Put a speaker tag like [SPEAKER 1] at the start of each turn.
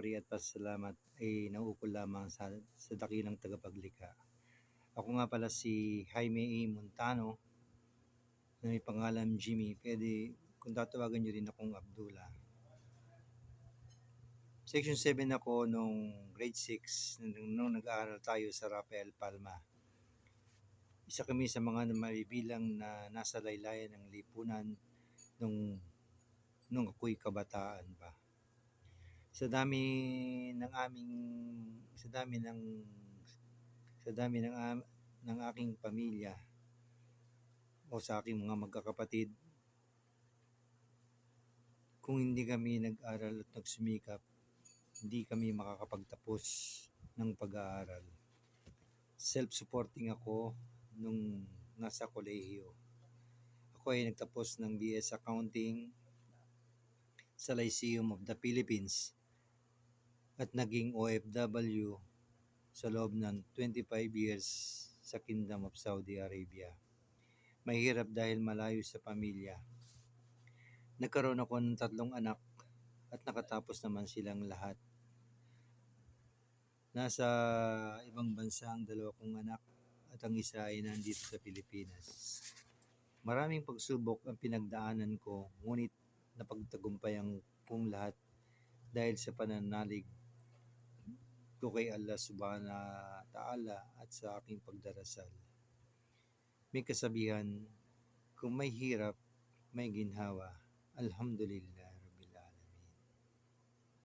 [SPEAKER 1] papuri at pasalamat ay nauukol lamang sa dakilang tagapaglikha. Ako nga pala si Jaime A. Montano na may pangalan Jimmy. Pwede kung tatawagan nyo rin akong Abdullah. Section 7 ako nung grade 6 nung nag-aaral tayo sa Rafael Palma. Isa kami sa mga mabibilang na nasa laylayan ng lipunan nung ako'y kabataan pa. Sa dami ng aking pamilya o sa aking mga magkakapatid, kung hindi kami nag-aral at nagsumikap, hindi kami makakapagtapos ng pag-aaral. Self-supporting ako nung nasa kolehiyo. Ako ay nagtapos ng BS Accounting sa Lyceum of the Philippines at naging OFW sa loob ng 25 years sa Kingdom of Saudi Arabia. Mahirap dahil malayo sa pamilya. Nagkaroon ako ng 3 anak at nakatapos naman silang lahat. Nasa ibang bansa ang 2 kong anak at ang isa ay nandito sa Pilipinas. Maraming pagsubok ang pinagdaanan ko, ngunit napagtagumpayan kong lahat dahil sa pananalig ko kay Allah Subhanahu wa Ta'ala at sa aking pagdarasal. May kasabihan, kung may hirap, may ginhawa. Alhamdulillah.